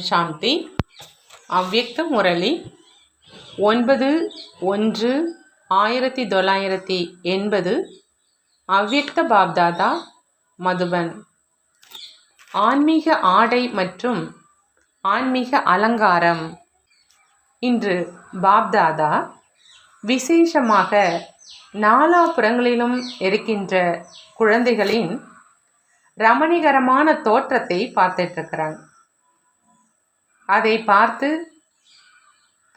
சாந்தி. அவ்யக்த முரளி 9/1/1980. அவ்யக்த பாப்தாதா, மதுபன். ஆன்மீக ஆடை மற்றும் ஆன்மீக அலங்காரம். இன்று பாப்தாதா விசேஷமாக நாலாபுறங்களிலும் இருக்கின்ற குழந்தைகளின் ரமணிகரமான தோற்றத்தை பார்த்துட்ருக்கிறாங்க. அதை பார்த்து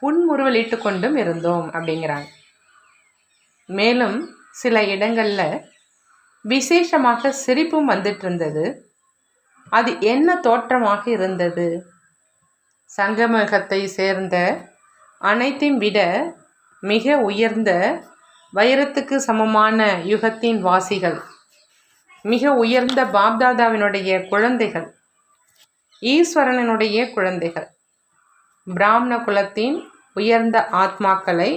புன்முறுவலிட்டு கொண்டும் இருந்தோம் அப்படிங்கிறாங்க. மேலும் சில இடங்களில் விசேஷமாக சிரிப்பும் வந்துட்டு இருந்தது. அது என்ன தோற்றமாக இருந்தது? சங்கமகத்தை சேர்ந்த அனைத்தையும் விட மிக உயர்ந்த வைரத்துக்கு சமமான யுகத்தின் வாசிகள், மிக உயர்ந்த பாப்தாதாவினுடைய குழந்தைகள், ஈஸ்வரனுடைய குழந்தைகள், பிராமண குலத்தின் உயர்ந்த ஆத்மாக்களை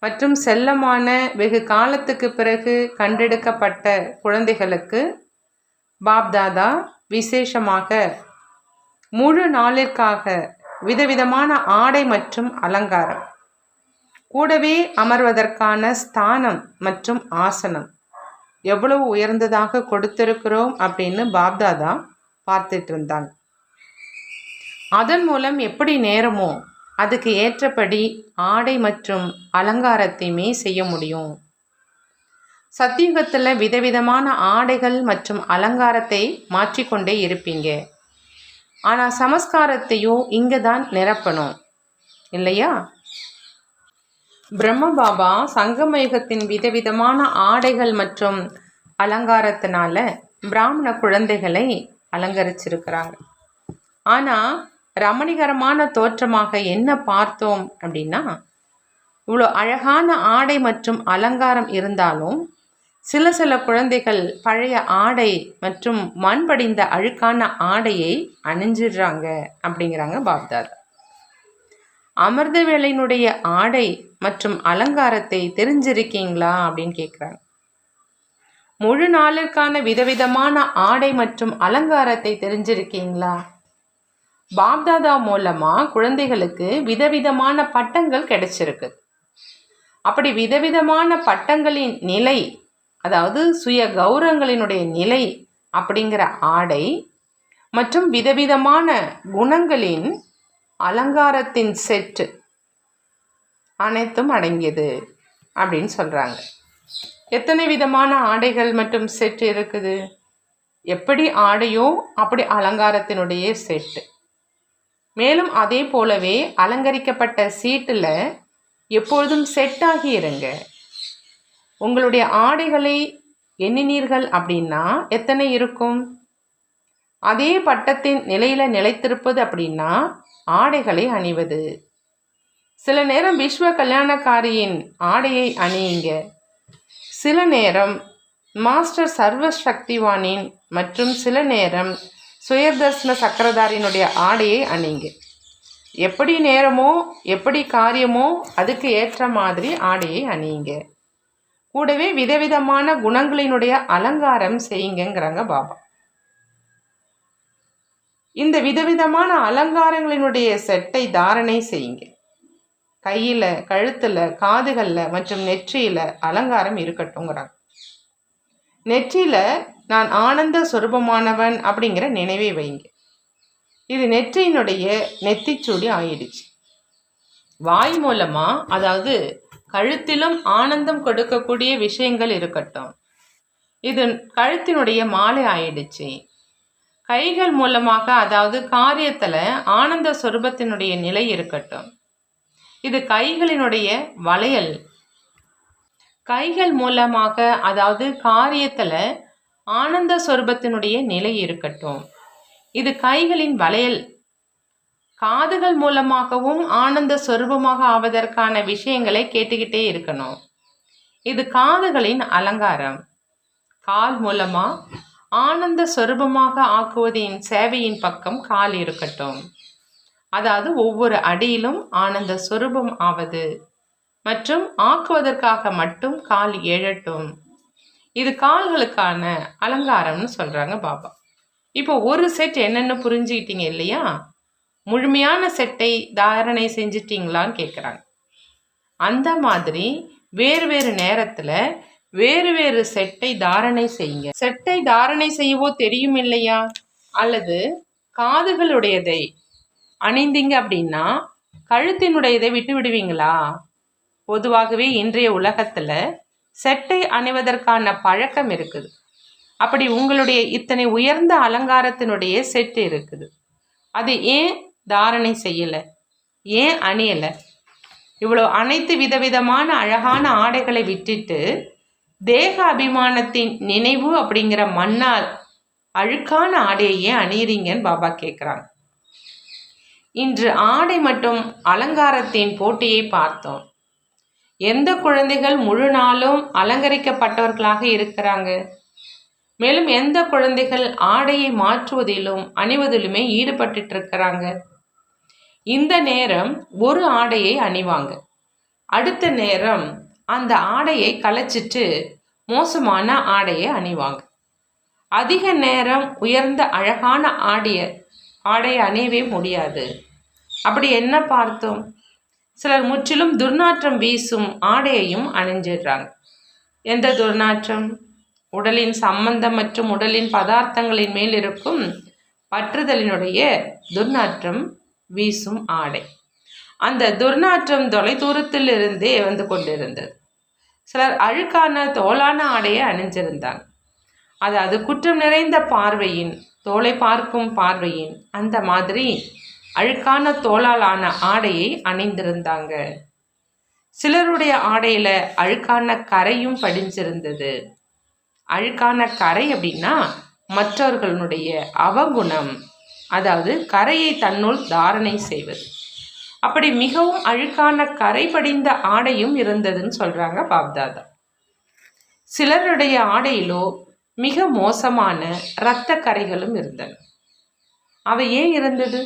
மற்றும் செல்லமான வெகு காலத்துக்கு பிறகு கண்டெடுக்கப்பட்ட குழந்தைகளுக்கு பாப்தாதா விசேஷமாக முழு நாளிற்காக விதவிதமான ஆடை மற்றும் அலங்காரம், கூடவே அமர்வதற்கான ஸ்தானம் மற்றும் ஆசனம் எவ்வளவு உயர்ந்ததாக கொடுத்திருக்கிறோம் அப்படின்னு பாப்தாதா பார்த்துட்டு இருந்தாங்க. அதன் மூலம் எப்படி நேரமோ அதுக்கு ஏற்றபடி ஆடை மற்றும் அலங்காரத்தையுமே செய்ய முடியும். சத்தியுகத்தில் விதவிதமான ஆடைகள் மற்றும் அலங்காரத்தை மாற்றிக்கொண்டே இருப்பீங்க. ஆனால் சமஸ்காரத்தையும் இங்கே தான் நிரப்பணும் இல்லையா? பிரம்ம பாபா சங்கமயுகத்தின் விதவிதமான ஆடைகள் மற்றும் அலங்காரத்தினால பிராமண குழந்தைகளை அலங்கரிச்சிருக்கிறாங்க. ஆனால் ரமணிகரமான தோற்றமாக என்ன பார்த்தோம் அப்படின்னா, இவ்வளோ அழகான ஆடை மற்றும் அலங்காரம் இருந்தாலும் சில குழந்தைகள் பழைய ஆடை மற்றும் மண் படிந்த அழுக்கான ஆடையை அணிஞ்சிடுறாங்க அப்படிங்கிறாங்க பாப்தாதா. அமிர்த வேளையினுடைய ஆடை மற்றும் அலங்காரத்தை தெரிஞ்சிருக்கீங்களா அப்படின்னு கேட்குறாங்க. முழு நாளிற்கான விதவிதமான ஆடை மற்றும் அலங்காரத்தை தெரிஞ்சிருக்கீங்களா? பாப்தாதா மூலமா குழந்தைகளுக்கு விதவிதமான பட்டங்கள் கிடைச்சிருக்கு. அப்படி விதவிதமான பட்டங்களின் நிலை, அதாவது சுய கௌரவங்களினுடைய நிலை அப்படிங்கிற ஆடை மற்றும் விதவிதமான குணங்களின் அலங்காரத்தின் செட்டு அனைத்தும் அடங்கியது அப்படின்னு சொல்கிறாங்க. எத்தனை விதமான ஆடைகள் மற்றும் செட்டு இருக்குது? எப்படி ஆடையோ அப்படி அலங்காரத்தினுடைய செட்டு. மேலும் அதே போலவே அலங்கரிக்கப்பட்ட சீட்டில் எப்பொழுதும் செட்டாகி இருங்க. உங்களுடைய ஆடைகளை எண்ணினீர்கள் அப்படின்னா எத்தனை இருக்கும்? அதே பட்டத்தின் நிலையில் நிலைத்திருப்பது அப்படின்னா ஆடைகளை அணிவது. சில நேரம் விஸ்வ கல்யாணக்காரியின் ஆடையை அணியுங்க. சில நேரம் மாஸ்டர் சர்வ சக்திவானின் மற்றும் சில நேரம் சுயதர்சன சக்கரதாரியினுடைய ஆடையை அணிங்க. எப்படி நேரமோ எப்படி காரியமோ அதுக்கு ஏற்ற மாதிரி ஆடையை அணியுங்க. கூடவே விதவிதமான குணங்களினுடைய அலங்காரம் செய்யுங்கிறாங்க பாபா. இந்த விதவிதமான அலங்காரங்களினுடைய செட்டை தாரணை செய்யுங்க. கையில், கழுத்தில், காதுகளில் மற்றும் நெற்றியில் அலங்காரம் இருக்கட்டும்ங்கிறாங்க. நெற்றியில் நான் ஆனந்த சொரூபமானவன் அப்படிங்கிற நினைவை வைங்க. இது நெற்றியினுடைய நெத்திச்சூடி ஆயிடுச்சு. வாய் மூலமா, அதாவது கழுத்திலும் ஆனந்தம் கொடுக்கக்கூடிய விஷயங்கள் இருக்கட்டும். இது கழுத்தினுடைய மாலை ஆயிடுச்சு. கைகள் மூலமாக, அதாவது காரியத்தில் ஆனந்த சொரூபத்தினுடைய நிலை இருக்கட்டும். இது கைகளினுடைய வளையல். கைகள் மூலமாக, அதாவது காரியத்தில் ஆனந்த சொரூபத்தினுடைய நிலை இருக்கட்டும். இது கைகளின் வளையல். காதுகள் மூலமாகவும் ஆனந்த சொரூபமாக ஆவதற்கான விஷயங்களை கேட்டுக்கிட்டே இருக்கணும். இது காதுகளின் அலங்காரம். கால் மூலமா ஆனந்த சொரூபமாக ஆக்குவதின் சேவையின் பக்கம் கால் இருக்கட்டும். அதாவது ஒவ்வொரு அடியிலும் ஆனந்த சொரூபம் ஆவது மற்றும் ஆக்குவதற்காக மட்டும் கால் எழட்டும். இது கால்களுக்கான அலங்காரம்னு சொல்கிறாங்க பாபா. இப்போ ஒரு செட் என்னென்னு புரிஞ்சுக்கிட்டீங்க இல்லையா? முழுமையான செட்டை தாரணை செஞ்சிட்டீங்களான்னு கேட்குறாங்க. அந்த மாதிரி வேறு வேறு நேரத்தில் வேறு வேறு செட்டை தாரணை செய்யுங்க. செட்டை தாரணை செய்யவோ தெரியும் இல்லையா? அல்லது காதுகளுடையதை அணிந்தீங்க அப்படின்னா கழுத்தினுடையதை விட்டு விடுவீங்களா? பொதுவாகவே இன்றைய உலகத்தில் செட்டை அணிவதற்கான பழக்கம் இருக்குது. அப்படி உங்களுடைய இத்தனை உயர்ந்த அலங்காரத்தினுடைய செட்டு இருக்குது, அது ஏன் தாரணை செய்யலை, ஏன் அணியலை? இவ்வளோ அனைத்து விதவிதமான அழகான ஆடைகளை விட்டுட்டு தேக அபிமானத்தின் நினைவு அப்படிங்கிற மண்ணால் அழுக்கான ஆடையை ஏன் அணியிறீங்கன்னு பாபா கேட்குறாங்க. இன்று ஆடை மற்றும் அலங்காரத்தின் போட்டியை பார்த்தோம். எந்த குழந்தைகள் முழு நாளும் அலங்கரிக்கப்பட்டவர்களாக இருக்கிறாங்க? மேலும் எந்த குழந்தைகள் ஆடையை மாற்றுவதிலும் அணிவதிலுமே ஈடுபட்டு இருக்கிறாங்க? இந்த நேரம் ஒரு ஆடையை அணிவாங்க, அடுத்த நேரம் அந்த ஆடையை கலைச்சிட்டு மோசமான ஆடையை அணிவாங்க. அதிக நேரம் உயர்ந்த அழகான ஆடையை அணியவே முடியாது. அப்படி என்ன பார்த்தோம்? சிலர் முற்றிலும் துர்நாற்றம் வீசும் ஆடையையும் அணிஞ்சிடுறாங்க. எந்த துர்நாற்றம்? உடலின் சம்பந்தம் மற்றும் உடலின் பதார்த்தங்களின் மேல் இருக்கும் பற்றுதலினுடைய துர்நாற்றம் வீசும் ஆடை. அந்த துர்நாற்றம் தொலை தூரத்தில் இருந்தே வந்து கொண்டிருந்தது. சிலர் அழுக்கான தோலான ஆடையை அணிஞ்சிருந்தாங்க. அதாவது குற்றம் நிறைந்த பார்வையின், தோலை பார்க்கும் பார்வையின் அந்த மாதிரி அழுக்கான தோலாலான ஆடையை அணிந்திருந்தாங்க. சிலருடைய ஆடையில அழுக்கான கரையும் படிஞ்சிருந்தது. அழுக்கான கரை அப்படின்னா மற்றவர்களுடைய அவகுணம், அதாவது கரையை தன்னுள் தாரணை செய்வது. அப்படி மிகவும் அழுக்கான கரை படிந்த ஆடையும் இருந்ததுன்னு சொல்றாங்க பாப்தாதா. சிலருடைய ஆடையிலோ மிக மோசமான இரத்த கரைகளும் இருந்தன. அவை ஏன் இருந்தது?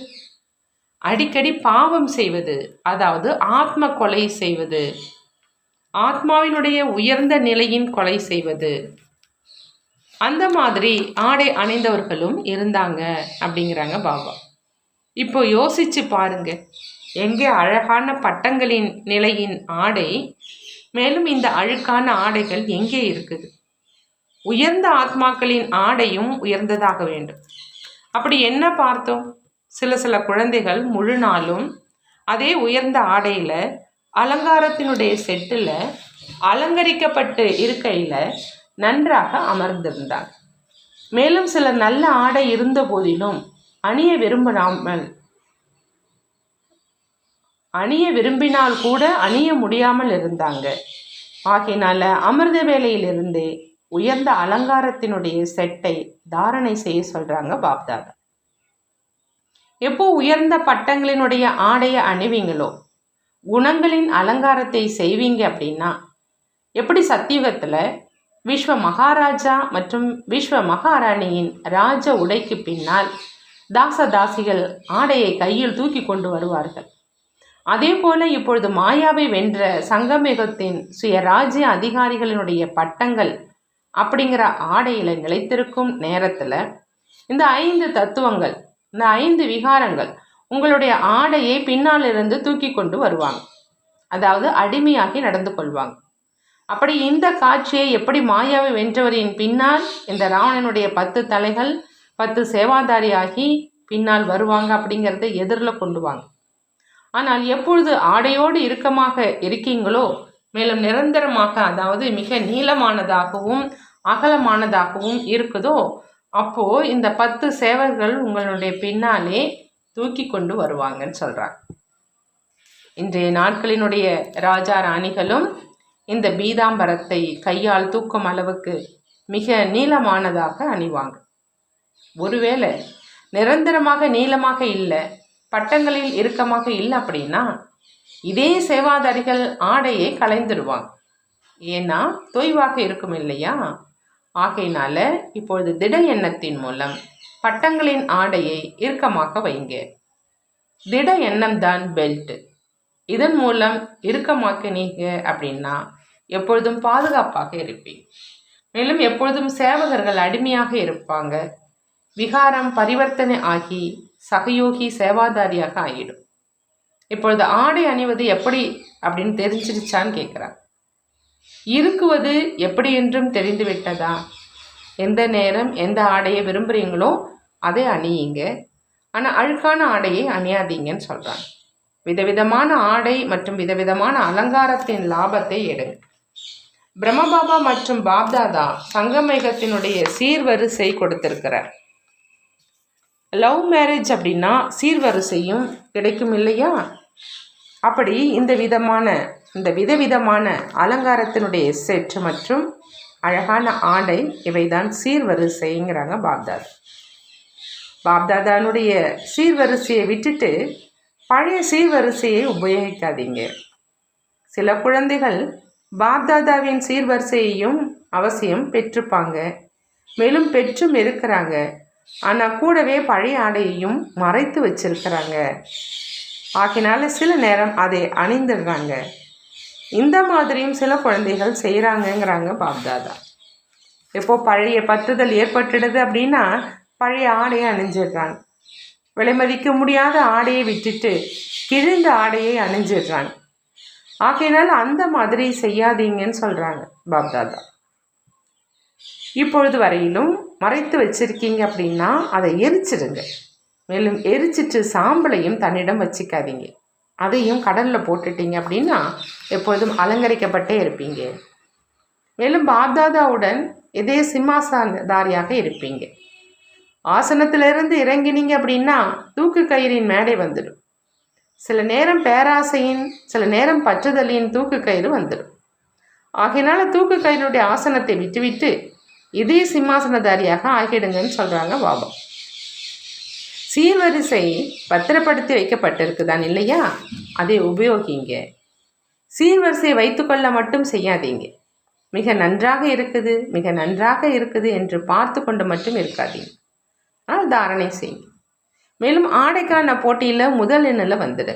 அடிக்கடி பாவம் செய்வது, அதாவது ஆத்ம கொலை செய்வது, ஆத்மாவினுடைய உயர்ந்த நிலையின் கொலை செய்வது, அந்த மாதிரி ஆடை அணிந்தவர்களும் இருந்தாங்க அப்படிங்கிறாங்க பாபா. இப்போ யோசிச்சு பாருங்க, எங்கே அழகான பட்டங்களின் நிலையின் ஆடை, மேலும் இந்த அழுக்கான ஆடைகள் எங்கே இருக்குது? உயர்ந்த ஆத்மாக்களின் ஆடையும் உயர்ந்ததாக வேண்டும். அப்படி என்ன பார்த்தோம்? சில குழந்தைகள் முழு நாளும் அதே உயர்ந்த ஆடையில் அலங்காரத்தினுடைய செட்டில் அலங்கரிக்கப்பட்டு இருக்கையில் நன்றாக அமர்ந்திருந்தார். மேலும் சிலர் நல்ல ஆடை இருந்த போதிலும் அணிய விரும்பினால் கூட அணிய முடியாமல் இருந்தாங்க. ஆகையினால அமிர்த வேளையிலிருந்தே உயர்ந்த அலங்காரத்தினுடைய செட்டை தாரணை செய்ய சொல்றாங்க பாப்தாதா. எப்போ உயர்ந்த பட்டங்களினுடைய ஆடையை அணிவீங்களோ, குணங்களின் அலங்காரத்தை செய்வீங்க அப்படின்னா, எப்படி சத்தியுகத்தில் விஸ்வ மகாராஜா மற்றும் விஸ்வ மகாராணியின் ராஜ உடைக்கு பின்னால் தாசதாசிகள் ஆடையை கையில் தூக்கி கொண்டு வருவார்கள். அதே போல இப்பொழுது மாயாவை வென்ற சங்கமேகத்தின் சுயராஜ்ய அதிகாரிகளினுடைய பட்டங்கள் அப்படிங்கிற ஆடையில் நிலைத்திருக்கும் நேரத்தில் இந்த 5 தத்துவங்கள், இந்த 5 விகாரங்கள் உங்களுடைய ஆடையை பின்னால் இருந்து தூக்கி கொண்டு வருவாங்க, அதாவது அடிமையாகி நடந்து கொள்வாங்க. அப்படி இந்த காட்சியை எப்படி மாயாவை வென்றவரின் பின்னால் இந்த ராவணனுடைய 10 தலைகள் 10 சேவாதாரி ஆகி பின்னால் வருவாங்க அப்படிங்கிறத எதிரில் கொண்டு வாங்க. ஆனால் எப்பொழுது ஆடையோடு இறுக்கமாக இருக்கீங்களோ, மேலும் நிரந்தரமாக, அதாவது மிக நீளமானதாகவும் அகலமானதாகவும் இருக்குதோ, அப்போ இந்த 10 சேவர்கள் உங்களுடைய பின்னாலே தூக்கி கொண்டு வருவாங்கன்னு சொல்றாங்க. இன்றைய நாட்களினுடைய ராஜா ராணிகளும் இந்த பீதாம்பரத்தை கையால் தூக்கும் அளவுக்கு மிக நீளமானதாக அணிவாங்க. ஒருவேளை நிரந்தரமாக நீளமாக இல்லை, பட்டங்களில் இறுக்கமாக இல்லை அப்படின்னா இதே சேவாதாரிகள் ஆடையை களைந்துடுவாங்க. ஏன்னா தொய்வாக இருக்கும் இல்லையா? ஆகையினால இப்பொழுது திட எண்ணத்தின் மூலம் பட்டங்களின் ஆடையை இறுக்கமாக வைங்க. திட எண்ணம் தான் பெல்ட். இதன் மூலம் இறுக்கமாக்கினீங்க அப்படின்னா எப்பொழுதும் பாதுகாப்பாக இருப்பீங்க. மேலும் எப்பொழுதும் சேவகர்கள் அடிமையாக இருப்பாங்க. விகாரம் பரிவர்த்தனை ஆகி சகயோகி சேவாதாரியாக ஆகிடும். இப்பொழுது ஆடை அணிவது எப்படி அப்படின்னு தெரிஞ்சிருச்சான்னு கேட்குறாங்க. இருக்குவது எப்படி என்றும் தெரிந்து விட்டதா? எந்த நேரம் எந்த ஆடையை விரும்புகிறீங்களோ அதை அணியுங்க, ஆனால் அழுக்கான ஆடையை அணியாதீங்கன்னு சொல்கிறாங்க. விதவிதமான ஆடை மற்றும் விதவிதமான அலங்காரத்தின் லாபத்தை எடுங்க. பிரம்மபாபா மற்றும் பாப்தாதா சங்கமேகத்தினுடைய சீர்வரிசை கொடுத்திருக்கிறார். லவ் மேரேஜ் அப்படின்னா சீர்வரிசையும் கிடைக்கும் இல்லையா? அப்படி இந்த விதவிதமான அலங்காரத்தினுடைய செட் மற்றும் அழகான ஆடை இவைதான் சீர்வரிசைங்கிறாங்க பாப்தாதா. பாப்தாதானுடைய சீர்வரிசையை விட்டுட்டு பழைய சீர்வரிசையை உபயோகிக்காதீங்க. சில குழந்தைகள் பாப்தாதாவின் சீர்வரிசையையும் அவசியம் பெற்றுப்பாங்க, மேலும் பெற்றும் இருக்கிறாங்க. ஆனால் கூடவே பழைய ஆடையையும் மறைத்து வச்சிருக்கிறாங்க. ஆகினால சில நேரம் அதை அணிந்துடுறாங்க. இந்த மாதிரியும் சில குழந்தைகள் செய்கிறாங்கங்கிறாங்க பாப்தாதா. எப்போ பழைய பற்றுதல் ஏற்பட்டுடுது அப்படின்னா பழைய ஆடையை அணிஞ்சிடுறாங்க. விலை மதிக்க முடியாத ஆடையை விட்டுட்டு கிழிந்த ஆடையை அணிஞ்சிடுறாங்க. ஆகையினால் அந்த மாதிரி செய்யாதீங்கன்னு சொல்கிறாங்க பாப்தாதா. இப்பொழுது வரையிலும் மறைத்து வச்சிருக்கீங்க அப்படின்னா அதை எரிச்சிடுங்க. மேலும் எரிச்சிட்டு சாம்பலையும் தன்னிடம் வச்சுக்காதீங்க. அதையும் கடலில் போட்டுட்டீங்க அப்படின்னா எப்பொழுதும் அலங்கரிக்கப்பட்டே இருப்பீங்க. மேலும் பாப்தாதாவுடன் இதே சிம்மாசனதாரியாக இருப்பீங்க. ஆசனத்திலிருந்து இறங்கினீங்க அப்படின்னா தூக்கு கயிறின் மேடை வந்துடும். சில நேரம் பேராசையின், சில நேரம் பற்றுதலின் தூக்கு கயிறு வந்துடும். ஆகையினால தூக்கு கயிறுடைய ஆசனத்தை விட்டுவிட்டு இதே சிம்மாசனதாரியாக ஆகிடுங்கன்னு சொல்கிறாங்க பாபா. சீர்வரிசை பத்திரப்படுத்தி வைக்கப்பட்டிருக்குதான் இல்லையா? அதை உபயோகிங்க. சீர்வரிசை வைத்துக்கொள்ள மட்டும் செய்யாதீங்க. மிக நன்றாக இருக்குது என்று பார்த்து கொண்டு மட்டும் இருக்காதீங்க. ஆனால் தாரணை செய்யுங்க. மேலும் ஆடைக்கான போட்டியில் முதல் எண்ணில் வந்துடு.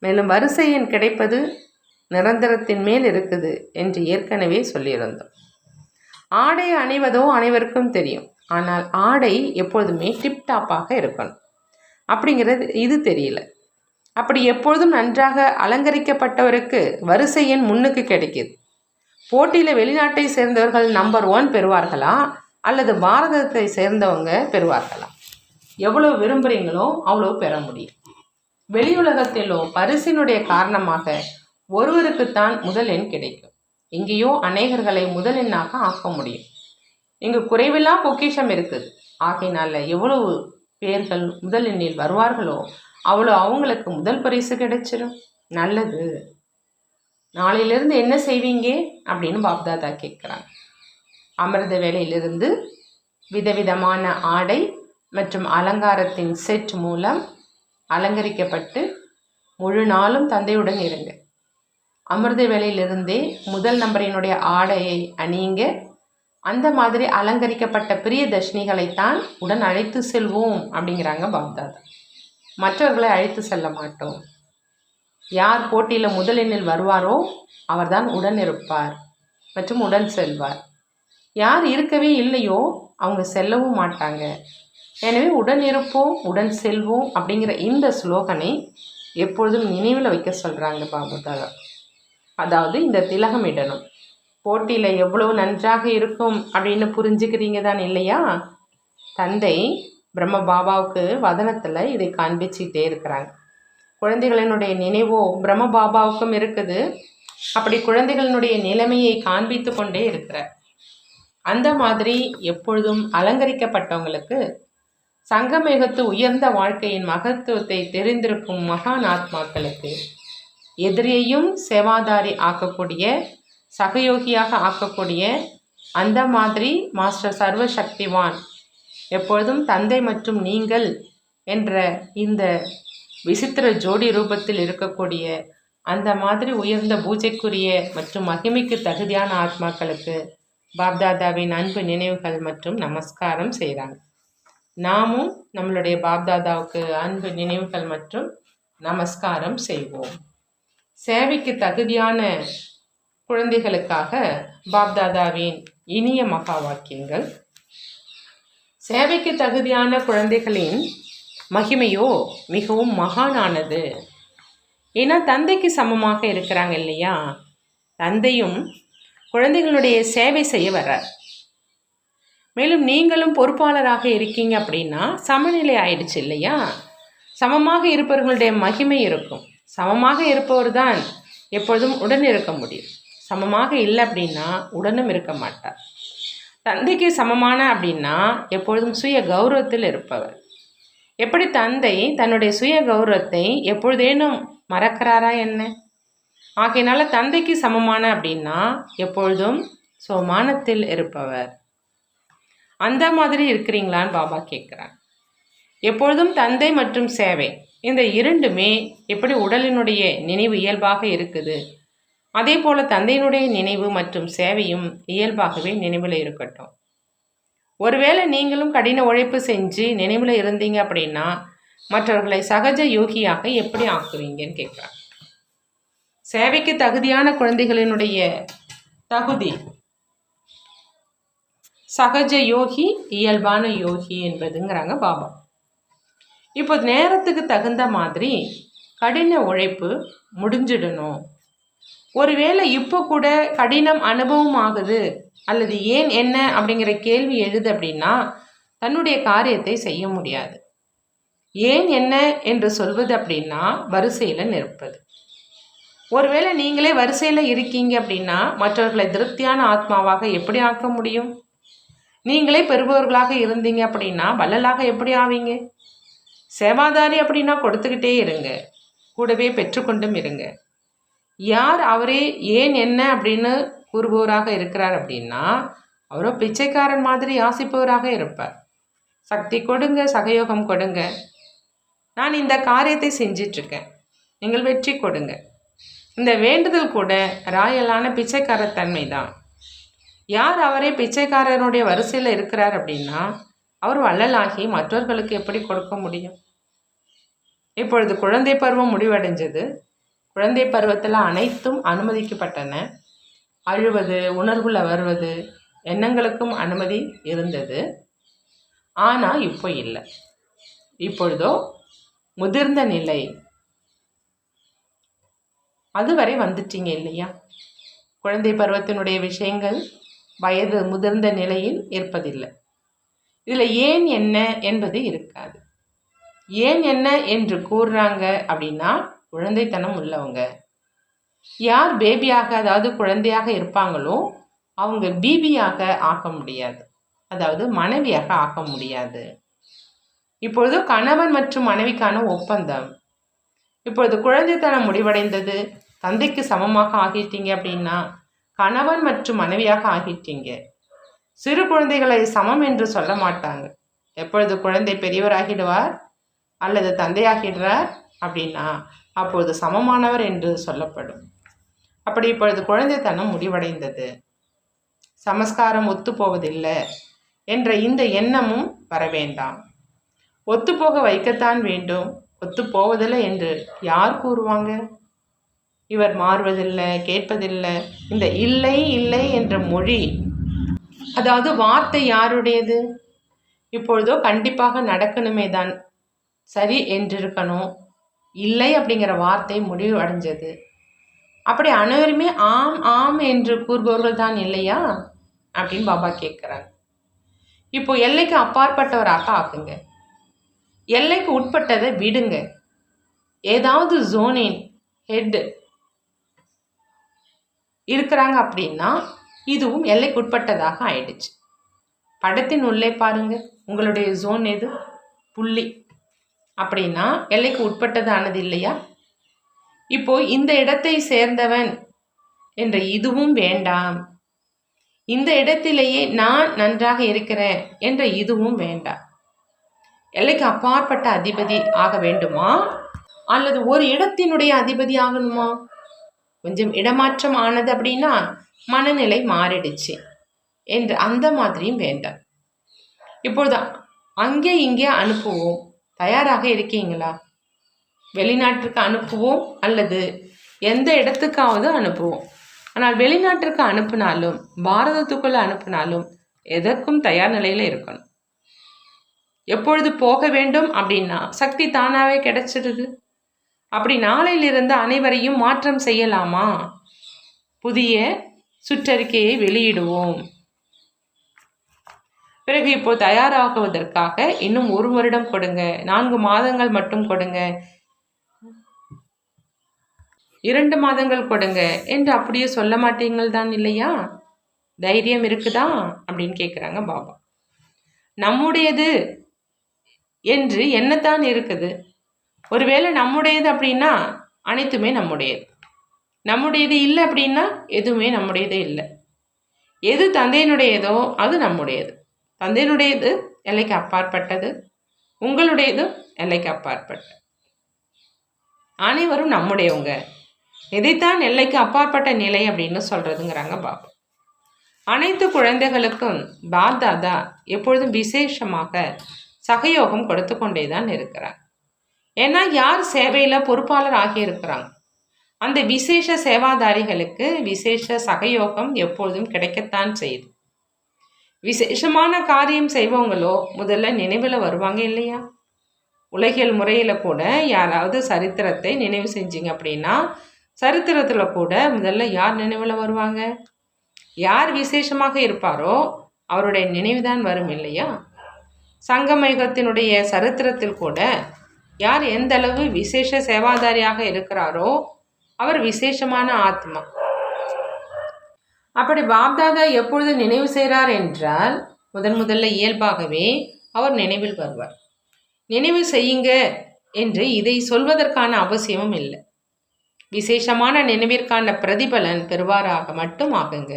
மேலும் வரிசை எண் கிடைப்பது நிரந்தரத்தின் மேல் இருக்குது என்று ஏற்கனவே சொல்லியிருந்தோம். ஆடை அணிவதோ அனைவருக்கும் தெரியும். ஆனால் ஆடை எப்பொழுதுமே டிப்டாப்பாக இருக்கணும் அப்படிங்கிறது இது தெரியல. அப்படி எப்பொழுதும் நன்றாக அலங்கரிக்கப்பட்டவருக்கு வரிசை எண் முன்னுக்கு கிடைக்கிது. போட்டியில் வெளிநாட்டை சேர்ந்தவர்கள் நம்பர் 1 பெறுவார்களா அல்லது பாரதத்தை சேர்ந்தவங்க பெறுவார்களா? எவ்வளோ விரும்புகிறீங்களோ அவ்வளோ பெற முடியும். வெளியுலகத்திலோ பரிசினுடைய காரணமாக ஒருவருக்குத்தான் முதல் எண் கிடைக்கும். இங்கேயோ அநேகர்களை முதல் எண்ணாக ஆக்க முடியும். இங்கு குறைவில்லா பொக்கிஷம் இருக்குது. ஆகையினால எவ்வளவு பேர்கள் முதல் எண்ணில் வருவார்களோ அவ்வளோ அவங்களுக்கு முதல் பரிசு கிடைச்சிடும். நல்லது. நாளையிலிருந்து என்ன செய்வீங்க அப்படின்னு பாப்தாதா கேட்குறாங்க. அமிர்த வேளையிலிருந்து விதவிதமான ஆடை மற்றும் அலங்காரத்தின் செட் மூலம் அலங்கரிக்கப்பட்டு முழு நாளும் தந்தையுடன் இருங்க. அமிர்த வேளையிலிருந்தே முதல் நம்பரினுடைய ஆடையை அணியுங்க. அந்த மாதிரி அலங்கரிக்கப்பட்ட பிரிய தர்ஷினிகளைத்தான் உடன் அழைத்து செல்வோம் அப்படிங்கிறாங்க பாப்தாதா. மற்றவர்களை அழைத்து செல்ல மாட்டோம். யார் போட்டியில் முதல் எண்ணில் வருவாரோ அவர்தான் உடன் இருப்பார் மற்றும் உடன் செல்வார். யார் இருக்கவே இல்லையோ அவங்க செல்லவும் மாட்டாங்க. எனவே உடன் இருப்போம், உடன் செல்வோம் அப்படிங்கிற இந்த ஸ்லோகனை எப்பொழுதும் நினைவில் வைக்க சொல்கிறாங்க பாப்தாதா. அதாவது இந்த திலகம் இடணும். போட்டியில் எவ்வளவு நன்றாக இருக்கும் அப்படின்னு புரிஞ்சுக்கிறீங்க தான் இல்லையா? தந்தை பிரம்ம பாபாவுக்கு வதனத்தில் இதை காண்பிச்சுக்கிட்டே இருக்கிறாங்க. குழந்தைகளினுடைய நினைவோ பிரம்ம பாபாவுக்கும் இருக்குது. அப்படி குழந்தைகளினுடைய நிலைமையை காண்பித்து கொண்டே இருக்கிறார். அந்த மாதிரி எப்பொழுதும் அலங்கரிக்கப்பட்டவங்களுக்கு சங்கமேகத்து உயர்ந்த வாழ்க்கையின் மகத்துவத்தை தெரிந்திருக்கும் மகான் ஆத்மாக்களுக்கு எதிரியையும் சேவாதாரி ஆக்கக்கூடிய, சகயோகியாக ஆக்கக்கூடிய அந்த மாதிரி மாஸ்டர் சர்வ சக்திவான் எப்பொழுதும் தந்தை மற்றும் நீங்கள் என்ற இந்த விசித்திர ஜோடி ரூபத்தில் இருக்கக்கூடிய அந்த மாதிரி உயர்ந்த பூஜைக்குரிய மற்றும் மகிமைக்கு தகுதியான ஆத்மாக்களுக்கு பாப்தாதாவின் அன்பு நினைவுகள் மற்றும் நமஸ்காரம் செய்கிறாங்க. நாமும் நம்மளுடைய பாப்தாதாவுக்கு அன்பு நினைவுகள் மற்றும் நமஸ்காரம் செய்வோம். சேவைக்கு தகுதியான குழந்தைகளுக்காக பாப்தாதாவின் இனிய மகா வாக்கியங்கள். சேவைக்கு தகுதியான குழந்தைகளின் மகிமையோ மிகவும் மகானானது. ஏன்னா தந்தைக்கு சமமாக இருக்கிறாங்க இல்லையா? தந்தையும் குழந்தைகளுடைய சேவை செய்ய வர்றார். மேலும் நீங்களும் பொறுப்பாளராக இருக்கீங்க அப்படின்னா சமநிலை ஆயிடுச்சு இல்லையா? சமமாக இருப்பவர்களுடைய மகிமை இருக்கும். சமமாக இருப்பவர் தான் எப்பொழுதும் உடன் இருக்க முடியும். சமமாக இல்லை அப்படின்னா உடனும் இருக்க மாட்டார். தந்தைக்கு சமமான அப்படின்னா எப்பொழுதும் சுய கௌரவத்தில் இருப்பவர். எப்படி தந்தை தன்னுடைய சுய கௌரவத்தை எப்பொழுதேனும் மறக்கிறாரா என்ன? ஆகையினால தந்தைக்கு சமமான அப்படின்னா எப்பொழுதும் சோமானத்தில் இருப்பவர். அந்த மாதிரி இருக்கிறீங்களான்னு பாபா கேட்குறாங்க. எப்பொழுதும் தந்தை மற்றும் சேவை இந்த இரண்டுமே எப்படி உடலினுடைய நினைவு இயல்பாக இருக்குது, அதே போல் தந்தையினுடைய நினைவு மற்றும் சேவையும் இயல்பாகவே நினைவில் இருக்கட்டும். ஒருவேளை நீங்களும் கடின உழைப்பு செஞ்சு நினைவில் இருந்தீங்க அப்படின்னா மற்றவர்களை சகஜ யோகியாக எப்படி ஆக்குவீங்கன்னு கேட்குறாங்க. சேவைக்கு தகுதியான குழந்தைகளினுடைய தகுதி சகஜ யோகி, இயல்பான யோகி என்பதுங்கிறாங்க பாபா. இப்போ நேரத்துக்கு தகுந்த மாதிரி கடின உழைப்பு முடிஞ்சிடணும். ஒருவேளை இப்போ கூட கடினம் அனுபவம் ஆகுது அல்லது ஏன் என்ன அப்படிங்கிற கேள்வி எழுது அப்படின்னா தன்னுடைய காரியத்தை செய்ய முடியாது. ஏன் என்ன என்று சொல்வது அப்படின்னா வரிசையில் நிற்பது. ஒருவேளை நீங்களே வரிசையில் இருக்கீங்க அப்படின்னா மற்றவர்களை திருப்தியான ஆத்மாவாக எப்படி ஆக்க முடியும்? நீங்களே பெறுபவர்களாக இருந்தீங்க அப்படின்னா வள்ளலாக எப்படி ஆவீங்க? சேவாதாரி அப்படின்னா கொடுத்துக்கிட்டே இருங்க, கூடவே பெற்றுக்கொண்டும் இருங்க. யார் அவரே ஏன் என்ன அப்படின்னு கூறுபவராக இருக்கிறார் அப்படின்னா அவரோ பிச்சைக்காரன் மாதிரி யாசிப்பவராக இருப்பார். சக்தி கொடுங்க, சகயோகம் கொடுங்க, நான் இந்த காரியத்தை செஞ்சிட்ருக்கேன், நீங்கள் வெற்றி கொடுங்க. இந்த வேண்டுதல் கூட ராயலான பிச்சைக்காரத்தன்மை தான். யார் அவரே பிச்சைக்காரனுடைய வரிசையில் இருக்கிறார் அப்படின்னா அவர் வள்ளலாகி மற்றவர்களுக்கு எப்படி கொடுக்க முடியும்? இப்பொழுது குழந்தை பருவம் முடிவடைஞ்சது. குழந்தை பருவத்தில் அனைத்தும் அனுமதிக்கப்பட்டன. அழுவது, உணர்வுல வருவது, எண்ணங்களுக்கும் அனுமதி இருந்தது. ஆனால் இப்போ இல்லை. இப்பொழுதோ முதிர்ந்த நிலை, அதுவரை வந்துட்டீங்க இல்லையா? குழந்தை பருவத்தினுடைய விஷயங்கள் வயது முதிர்ந்த நிலையில் இருப்பதில்லை. இதில் ஏன் என்ன என்பது இருக்காது. ஏன் என்ன என்று கூறுறாங்க அப்படின்னா குழந்தைத்தனம் உள்ளவங்க. யார் பேபியாக அதாவது குழந்தையாக இருப்பாங்களோ அவங்க பிபியாக ஆக்க முடியாது, அதாவது மனைவியாக ஆக்க முடியாது. இப்பொழுது கணவன் மற்றும் மனைவிக்கான ஒப்பந்தம். இப்பொழுது குழந்தைத்தனம் முடிவடைந்தது, தந்தைக்கு சமமாக ஆகிட்டீங்க அப்படின்னா கணவன் மற்றும் மனைவியாக ஆகிட்டீங்க. சிறு குழந்தைகளை சமம் என்று சொல்ல மாட்டாங்க. எப்பொழுது குழந்தை பெரியவராகிடுவார் அல்லது தந்தையாகிடுறார் அப்படின்னா அப்பொழுது சமமானவர் என்று சொல்லப்படும். அப்படி இப்பொழுது குழந்தைத்தனம் முடிவடைந்தது, சமஸ்காரம் ஒத்துப்போவதில்லை என்ற இந்த எண்ணமும் வர வேண்டாம். ஒத்துப்போக வைக்கத்தான் வேண்டும், ஒத்துப்போவதில்லை என்று யார் கூறுவாங்க? இவர் மாறுவதில்லை, கேட்பதில்லை, இந்த இல்லை இல்லை என்ற மொழி, அதாவது வார்த்தை யாருடையது? இப்பொழுதோ கண்டிப்பாக நடக்கணுமே தான், சரி என்றிருக்கணும். இல்லை அப்படிங்கிற வார்த்தை முடிவு அடைஞ்சது. அப்படி அனைவருமே ஆம் ஆம் என்று கூறுபவர்கள் தான் இல்லையா அப்படின்னு பாபா கேட்குறாங்க. இப்போ எல்லைக்கு அப்பாற்பட்டவராக ஆக்குங்க, எல்லைக்கு உட்பட்டதை விடுங்க. ஏதாவது ஜோனின் ஹெட் இருக்கிறாங்க அப்படின்னா இதுவும் எல்லைக்கு உட்பட்டதாக ஆயிடுச்சு. படத்தின் உள்ளே பாருங்க, உங்களுடைய ஜோன் எது? புள்ளி. அப்படின்னா எல்லைக்கு உட்பட்டதானது இல்லையா? இப்போ இந்த இடத்தை சேர்ந்தவன் என்ற இதுவும் வேண்டாம், இந்த இடத்திலேயே நான் நன்றாக இருக்கிறேன் என்ற இதுவும் வேண்டாம். எல்லைக்கு அப்பாற்பட்ட அதிபதி ஆக வேண்டுமா அல்லது ஒரு இடத்தினுடைய அதிபதி ஆகணுமா? கொஞ்சம் இடமாற்றம் ஆனது அப்படின்னா மனநிலை மாறிடுச்சு என்று அந்த மாதிரியும் வேண்டாம். இப்பொழுது அங்கே இங்கே அனுப்புவோம், தயாராக இருக்கீங்களா? வெளிநாட்டுக்கு அனுப்புவோம் அல்லது எந்த இடத்துக்காவது அனுப்புவோம். ஆனால் வெளிநாட்டிற்கு அனுப்பினாலும் பாரதத்துக்குள்ளே அனுப்பினாலும் எதற்கும் தயார் நிலையில் இருக்கணும். எப்பொழுது போக வேண்டும் அப்படின்னா சக்தி தானாகவே கிடைச்சிடுது. அப்படி நாளையிலிருந்து அனைவரையும் மாற்றம் செய்யலாமா? புதிய சுற்றறிக்கையை வெளியிடுவோம். பிறகு இப்போ தயாராகுவதற்காக இன்னும் 1 வருடம் கொடுங்க, 4 மாதங்கள் மட்டும் கொடுங்க, 2 மாதங்கள் கொடுங்க என்று அப்படியே சொல்ல மாட்டீங்கள் தான் இல்லையா? தைரியம் இருக்குதா அப்படின்னு கேட்குறாங்க பாபா. நம்முடையது என்று என்னத்தான் இருக்குது. ஒருவேளை நம்முடையது அப்படின்னா அனைத்துமே நம்முடையது. நம்முடையது இல்லை அப்படின்னா எதுவுமே நம்முடையது இல்லை. எது தந்தையினுடையதோ அது நம்முடையது. தந்தையினுடையது எல்லைக்கு அப்பாற்பட்டது, உங்களுடையது எல்லைக்கு அப்பாற்பட்டது. அனைவரும் நம்முடையவங்க. இதைத்தான் எல்லைக்கு அப்பாற்பட்ட நிலை அப்படின்னு சொல்றதுங்கிறாங்க பாபா. அனைத்து குழந்தைகளுக்கும் பாப்தாதா எப்பொழுதும் விசேஷமாக சகயோகம் கொடுத்து கொண்டே தான் இருக்கிறார். ஏன்னா யார் சேவையில் பொறுப்பாளர் ஆகியிருக்கிறாங்க, அந்த விசேஷ சேவாதாரிகளுக்கு விசேஷ சகயோகம் எப்பொழுதும் கிடைக்கத்தான் செய்யுது. விசேஷமான காரியம் செய்வவங்களோ முதல்ல நினைவில் வருவாங்க இல்லையா? உலகியல் முறையில் கூட யாராவது சரித்திரத்தை நினைவு செஞ்சீங்க அப்படின்னா சரித்திரத்தில் கூட முதல்ல யார் நினைவில் வருவாங்க? யார் விசேஷமாக இருப்பாரோ அவருடைய நினைவுதான் வரும் இல்லையா? சங்கமயுகத்தினுடைய சரித்திரத்தில் கூட யார் எந்த அளவு விசேஷ சேவாதாரியாக இருக்கிறாரோ அவர் விசேஷமான ஆத்மா. அப்படி பாப்தாதா எப்பொழுது நினைவு செய்கிறார் என்றால் முதல்ல இயல்பாகவே அவர் நினைவில் வருவார். நினைவு செய்யுங்க என்று இதை சொல்வதற்கான அவசியமும் இல்லை. விசேஷமான நினைவிற்கான பிரதிபலன் பெறுவாராக மட்டும் ஆகுங்க.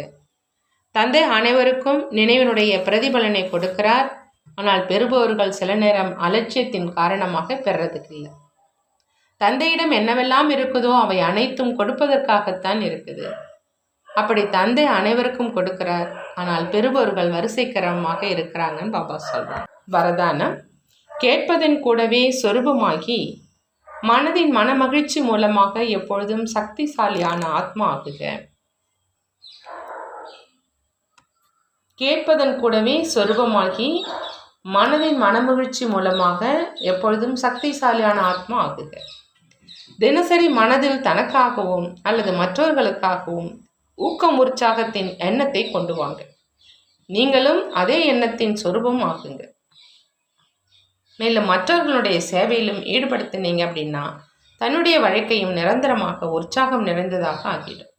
தந்தை அனைவருக்கும் நினைவினுடைய பிரதிபலனை கொடுக்கிறார். ஆனால் பெறுபவர்கள் சில நேரம் அலட்சியத்தின் காரணமாக பெறறதுக்கு இல்லை. தந்தையிடம் என்னவெல்லாம் இருக்குதோ அவை அனைத்தும் கொடுப்பதற்காகத்தான் இருக்குது. அப்படி தந்தை அனைவருக்கும் கொடுக்கிறார். ஆனால் பெறுபவர்கள் வரிசைக்கிரமமாக இருக்கிறாங்கன்னு பாபா சொல்றார். வரதானம்: கேட்பதன் கூடவே சொரூபமாகி மனதின் மனமகிழ்ச்சி மூலமாக எப்பொழுதும் சக்திசாலியான ஆத்மா ஆகுக. கேட்பதன் கூடவே சொரூபமாகி மனதின் மனமகிழ்ச்சி மூலமாக எப்பொழுதும் சக்திசாலியான ஆத்மா ஆகுக. தினசரி மனதில் தனக்காகவும் அல்லது மற்றவர்களுக்காகவும் ஊக்கம் உற்சாகத்தின் எண்ணத்தை கொண்டு வாங்க. நீங்களும் அதே எண்ணத்தின் சொரூபம் ஆகுங்க. மேலும் மற்றவர்களுடைய சேவையிலும் ஈடுபடுத்தினீங்க அப்படின்னா தன்னுடைய வாழ்க்கையும் நிரந்தரமாக உற்சாகம் நிறைந்ததாக ஆகிடும்.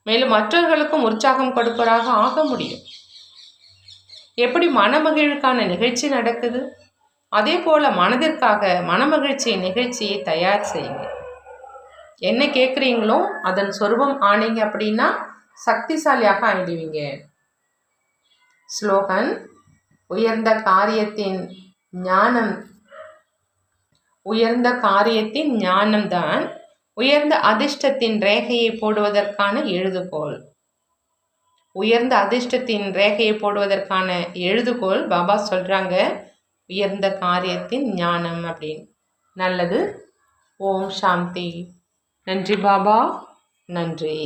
மேலும் மற்றவர்களுக்கும் உற்சாகம் கொடுப்பதாக ஆக முடியும். எப்படி மனமகிழ்வுக்கான நிகழ்ச்சி நடக்குது, அதே போல மனதிற்காக மனமகிழ்ச்சி நிகழ்ச்சியை தயார் செய்யுங்க. என்ன கேட்குறீங்களோ அதன் சொரூபம் ஆனீங்க அப்படின்னா சக்திசாலியாக ஆயிடுவீங்க. ஸ்லோகன்: உயர்ந்த காரியத்தின் ஞானம்தான் உயர்ந்த அதிர்ஷ்டத்தின் ரேகையை போடுவதற்கான எழுதுகோள். உயர்ந்த அதிர்ஷ்டத்தின் ரேகையை போடுவதற்கான எழுதுகோள் பாபா சொல்றாங்க உயர்ந்த காரியத்தின் ஞானம் அப்படின்னு. நல்லது. ஓம் சாந்தி. நன்றி பாபா, நன்றி.